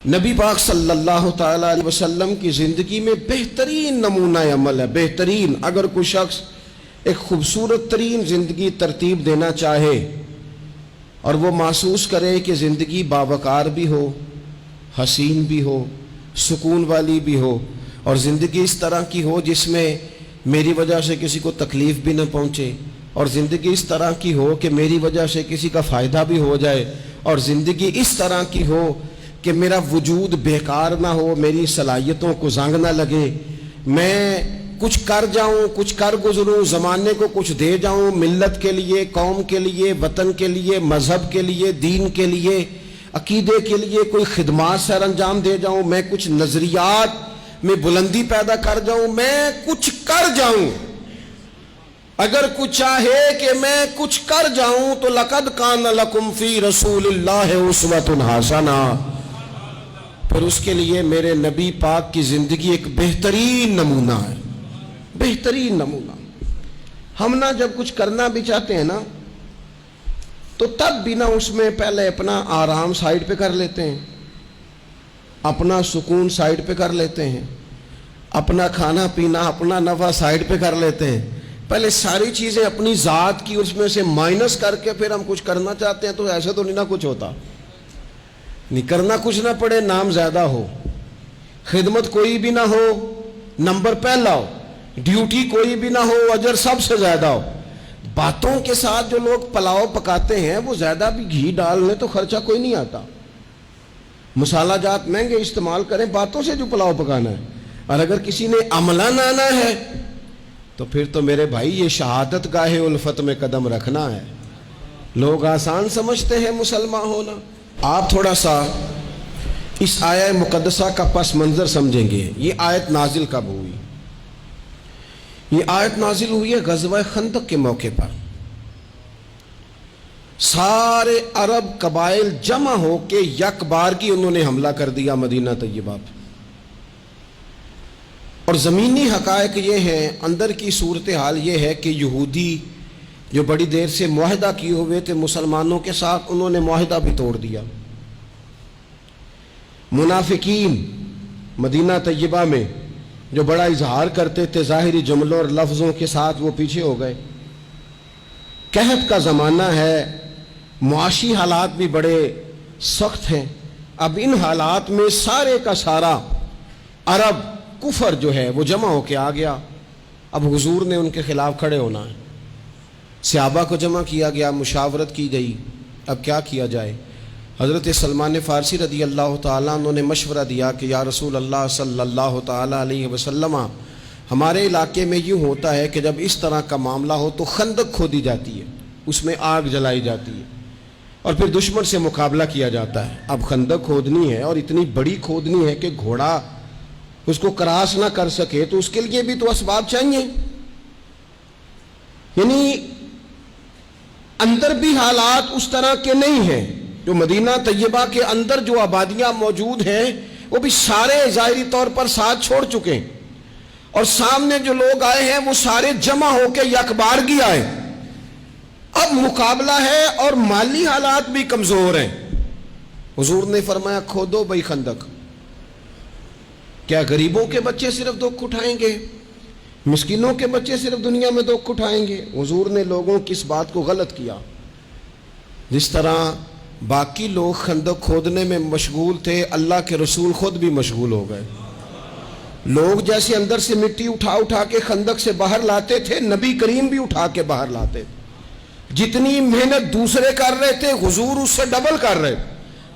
نبی پاک صلی اللہ تعالیٰ علیہ وسلم کی زندگی میں بہترین نمونہ عمل ہے، بہترین۔ اگر کوئی شخص ایک خوبصورت ترین زندگی ترتیب دینا چاہے اور وہ محسوس کرے کہ زندگی باوقار بھی ہو، حسین بھی ہو، سکون والی بھی ہو، اور زندگی اس طرح کی ہو جس میں میری وجہ سے کسی کو تکلیف بھی نہ پہنچے، اور زندگی اس طرح کی ہو کہ میری وجہ سے کسی کا فائدہ بھی ہو جائے، اور زندگی اس طرح کی ہو کہ میرا وجود بیکار نہ ہو، میری صلاحیتوں کو زنگ نہ لگے، میں کچھ کر جاؤں، کچھ کر گزروں، زمانے کو کچھ دے جاؤں، ملت کے لیے، قوم کے لیے، وطن کے لیے، مذہب کے لیے، دین کے لیے، عقیدے کے لیے کوئی خدمات سر انجام دے جاؤں، میں کچھ نظریات میں بلندی پیدا کر جاؤں، میں کچھ کر جاؤں۔ اگر کچھ چاہے کہ میں کچھ کر جاؤں تو لَقَدْ كَانَ لَكُمْ فِي رَسُولِ اللَّهِ أُسْوَةٌ حَسَنَةٌ، پھر اس کے لیے میرے نبی پاک کی زندگی ایک بہترین نمونہ ہے، بہترین نمونہ۔ ہم نہ جب کچھ کرنا بھی چاہتے ہیں نا تو تب بھی نہ اس میں پہلے اپنا آرام سائیڈ پہ کر لیتے ہیں، اپنا سکون سائیڈ پہ کر لیتے ہیں، اپنا کھانا پینا، اپنا نفع سائیڈ پہ کر لیتے ہیں، پہلے ساری چیزیں اپنی ذات کی اس میں سے مائنس کر کے پھر ہم کچھ کرنا چاہتے ہیں۔ تو ایسے تو نہیں نہ کچھ ہوتا، نہیں کرنا کچھ نہ پڑے، نام زیادہ ہو، خدمت کوئی بھی نہ ہو، نمبر پہلا ہو، ڈیوٹی کوئی بھی نہ ہو، اجر سب سے زیادہ ہو۔ باتوں کے ساتھ جو لوگ پلاؤ پکاتے ہیں وہ زیادہ بھی گھی ڈال لیں تو خرچہ کوئی نہیں آتا، مسالہ جات مہنگے استعمال کریں، باتوں سے جو پلاؤ پکانا ہے۔ اور اگر کسی نے عملاً آنا ہے تو پھر تو میرے بھائی یہ شہادت گاہ الفت میں قدم رکھنا ہے۔ لوگ آسان سمجھتے ہیں مسلمان ہونا۔ آپ تھوڑا سا اس آیہ مقدسہ کا پس منظر سمجھیں گے۔ یہ آیت نازل کب ہوئی؟ یہ آیت نازل ہوئی ہے غزوہ خندق کے موقع پر۔ سارے عرب قبائل جمع ہو کے یک بار کی انہوں نے حملہ کر دیا مدینہ طیبہ پہ، اور زمینی حقائق یہ ہیں، اندر کی صورتحال یہ ہے کہ یہودی جو بڑی دیر سے معاہدہ کیے ہوئے تھے مسلمانوں کے ساتھ، انہوں نے معاہدہ بھی توڑ دیا۔ منافقین مدینہ طیبہ میں جو بڑا اظہار کرتے تھے ظاہری جملوں اور لفظوں کے ساتھ، وہ پیچھے ہو گئے۔ قحط کا زمانہ ہے، معاشی حالات بھی بڑے سخت ہیں۔ اب ان حالات میں سارے کا سارا عرب کفر جو ہے وہ جمع ہو کے آ گیا۔ اب حضور نے ان کے خلاف کھڑے ہونا ہے، صحابہ کو جمع کیا گیا، مشاورت کی گئی، اب کیا کیا جائے۔ حضرت سلمان فارسی رضی اللہ تعالیٰ انہوں نے مشورہ دیا کہ یا رسول اللہ صلی اللہ تعالیٰ علیہ وسلم، ہمارے علاقے میں یوں ہوتا ہے کہ جب اس طرح کا معاملہ ہو تو خندق کھودی جاتی ہے، اس میں آگ جلائی جاتی ہے اور پھر دشمن سے مقابلہ کیا جاتا ہے۔ اب خندق کھودنی ہے اور اتنی بڑی کھودنی ہے کہ گھوڑا اس کو کراس نہ کر سکے، تو اس کے لیے بھی تو اسباب چاہیے۔ یعنی اندر بھی حالات اس طرح کے نہیں ہیں، جو مدینہ طیبہ کے اندر جو آبادیاں موجود ہیں وہ بھی سارے ظاہری طور پر ساتھ چھوڑ چکے ہیں، اور سامنے جو لوگ آئے ہیں وہ سارے جمع ہو کے یکبارگی آئے۔ اب مقابلہ ہے اور مالی حالات بھی کمزور ہیں۔ حضور نے فرمایا کھودو بھائی خندق۔ کیا غریبوں کے بچے صرف دکھ اٹھائیں گے؟ مسکینوں کے بچے صرف دنیا میں دکھ اٹھائیں گے؟ حضور نے لوگوں کی اس بات کو غلط کیا۔ جس طرح باقی لوگ خندق کھودنے میں مشغول تھے، اللہ کے رسول خود بھی مشغول ہو گئے۔ لوگ جیسے اندر سے مٹی اٹھا اٹھا کے خندق سے باہر لاتے تھے، نبی کریم بھی اٹھا کے باہر لاتے تھے۔ جتنی محنت دوسرے کر رہے تھے حضور اس سے ڈبل کر رہے،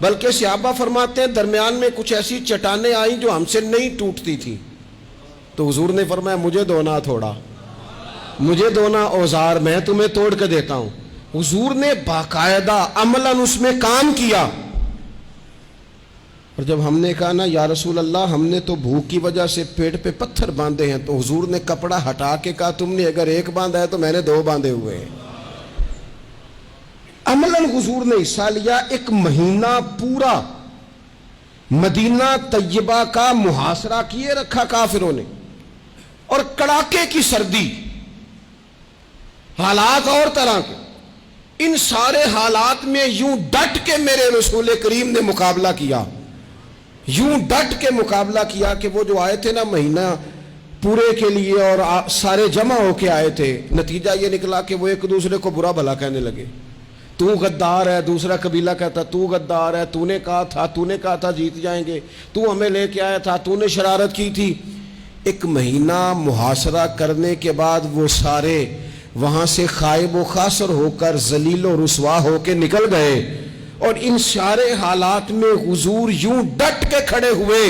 بلکہ صحابہ فرماتے ہیں درمیان میں کچھ ایسی چٹانیں آئیں جو ہم سے نہیں ٹوٹتی تھی، تو حضور نے فرمایا مجھے دونا تھوڑا، مجھے دونا اوزار، میں تمہیں توڑ کے دیتا ہوں۔ حضور نے باقاعدہ عملاً اس میں کام کیا۔ اور جب ہم نے کہا نا یا رسول اللہ ہم نے تو بھوک کی وجہ سے پیٹ پہ پتھر باندھے ہیں، تو حضور نے کپڑا ہٹا کے کہا تم نے اگر ایک باندھا ہے تو میں نے دو باندھے ہوئے ہیں۔ عملاً حضور نے حصہ لیا۔ ایک مہینہ پورا مدینہ طیبہ کا محاصرہ کیے رکھا کافروں نے، اور کڑاکے کی سردی، حالات اور طرح کے، ان سارے حالات میں یوں ڈٹ کے میرے رسول کریم نے مقابلہ کیا۔ یوں ڈٹ کے مقابلہ کیا کہ وہ جو آئے تھے نا مہینہ پورے کے لیے اور سارے جمع ہو کے آئے تھے، نتیجہ یہ نکلا کہ وہ ایک دوسرے کو برا بھلا کہنے لگے. تو غدار ہے، دوسرا قبیلہ کہتا تو غدار ہے، تو نے کہا تھا جیت جائیں گے، تو ہمیں لے کے آیا تھا، تو نے شرارت کی تھی. ایک مہینہ محاصرہ کرنے کے بعد وہ سارے وہاں سے خائب و خاسر ہو کر ذلیل و رسوا ہو کے نکل گئے. اور ان سارے حالات میں حضور یوں ڈٹ کے کھڑے ہوئے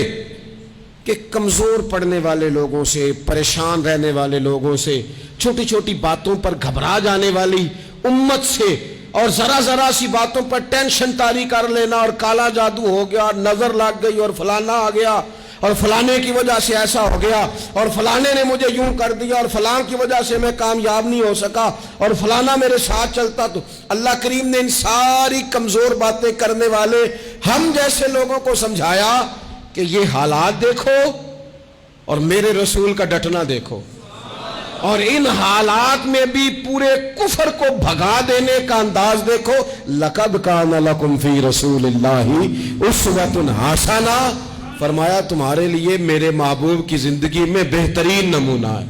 کہ کمزور پڑنے والے لوگوں سے، پریشان رہنے والے لوگوں سے، چھوٹی چھوٹی باتوں پر گھبرا جانے والی امت سے، اور ذرا سی باتوں پر ٹینشن طاری کر لینا اور کالا جادو ہو گیا، نظر لگ گئی اور فلانا آ گیا اور فلانے کی وجہ سے ایسا ہو گیا اور فلانے نے مجھے یوں کر دیا اور فلان کی وجہ سے میں کامیاب نہیں ہو سکا اور فلانا میرے ساتھ چلتا. تو اللہ کریم نے ان ساری کمزور باتیں کرنے والے ہم جیسے لوگوں کو سمجھایا کہ یہ حالات دیکھو اور میرے رسول کا ڈٹنا دیکھو، اور ان حالات میں بھی پورے کفر کو بھگا دینے کا انداز دیکھو. لَقَدْ كَانَ لَكُمْ فِي رَسُولِ اللَّهِ أُسْوَةٌ حَسَنَةٌ، فرمایا تمہارے لیے میرے محبوب کی زندگی میں بہترین نمونہ ہے.